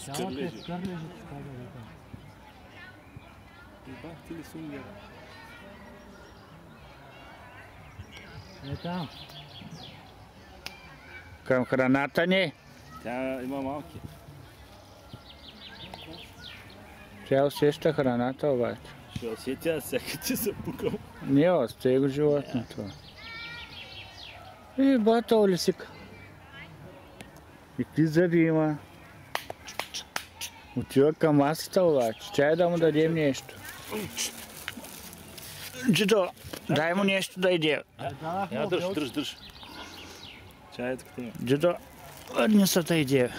Скърлежи. Скърлежи, така да река. Бах ти ли сунгера? Е там. Към храната ни. Тя има малки. Тя усеща храната обаче. Ще усетя, всяка ти се пукал. Не, остави го животното. Бата Олесик. И какви зъби има. Отива към масата обаче. Чай да му дадем нещо. Джидо, дай му нещо да иде. Я дръж. Чай така има. Джидо, върни се да иде.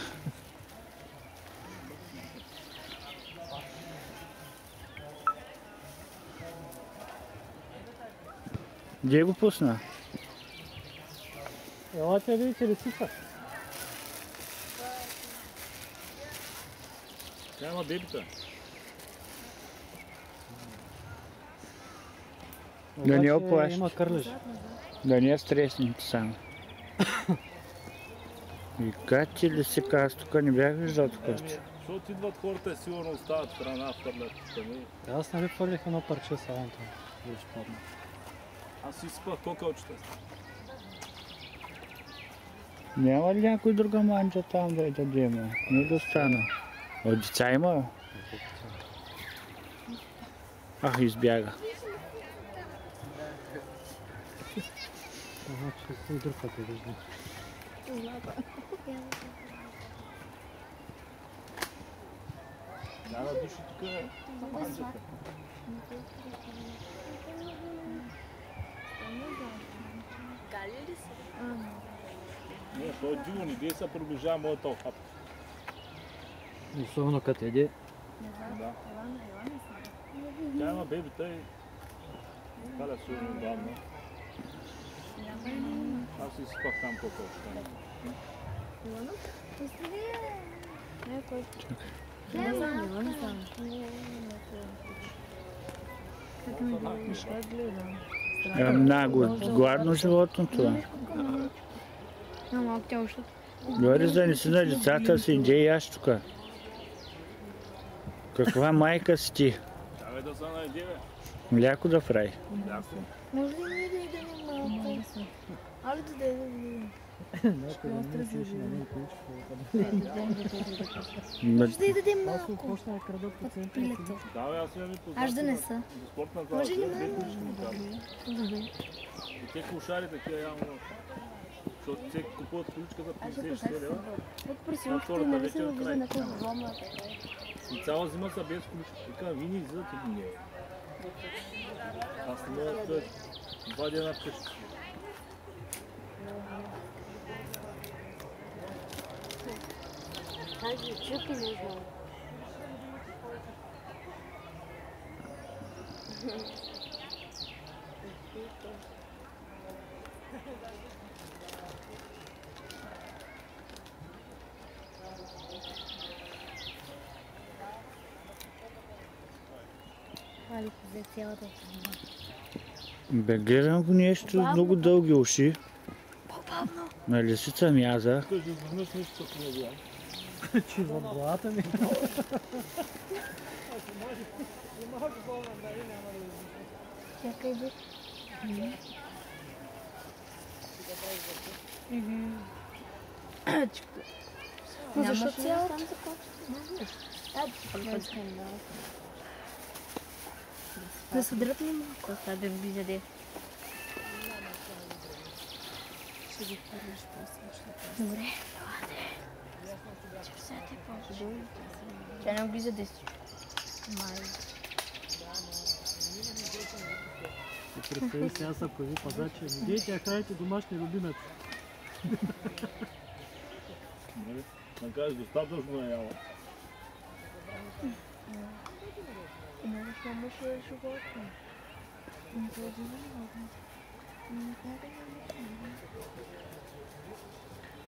Где го пусна? Елате видите ли сиса? Тя има бебита. Да не Обаче оплаши. има кърлежи. Да не стресните само. И качи ли си аз тук не бях виждал тук. Защото идват хората и сигурно остават храна, хвърлят. Аз нали хвърлих едно парче саланта. Вече падна. Аз си изпах кокалчета. Няма ли някой друга манджа там да я дадем? Не достана. От деца има? Ах, избяга. Значи и друг път я виждам. Няма души тук манджата. Гали ли са? Не, той е диво, не дей се приближава моята охап. Особено като еде. Да. Тя има бебита и каля сигурно отдавна. Аз си изпах там кокалчета. Не знам. Много гладно животно това. Малко тя още. Говори да не си на децата си, иде и аз тук. Каква майка си ти? Давай да се найде, бе. Мляко да фрай. Ясно. Може ли ние да идем малко? Али да дадем. Някой да не си на мен количко. Може да й дадем Аз малко. почна да крадат по центъра. Пилето. Давай, аз имам и познати. Аз да не са. До спортна зала. Може ли две малко? колички му казвам. Добре. И те кошари такива явно. Защото те купуват количка за 50-60 лева. От пресилките нали се вижда някой влома. И цяла зима са без количка. Така, вини излизат и не. Аз не мога да стоя 2 дена вкъщи. Тази чуки не знам. Али взе цялата храна. Бе, гледам го нещо с много дълги уши. По-бавно. На лисица мяза. Кажи, изведнъж нещо се не Че за главата ми. Чакай бе. Защо цялата? Да се дръпне малко. Това да ви заде. Ще ги хвърлиш после. Добре. Че сега те повече. Тя не облиза 10. Май. Представи сега са появи пазачи. Не дейте, а храните домашни любимец. Да кажеш, достатъчно е яла. Много само ще е животно. Не това е животно.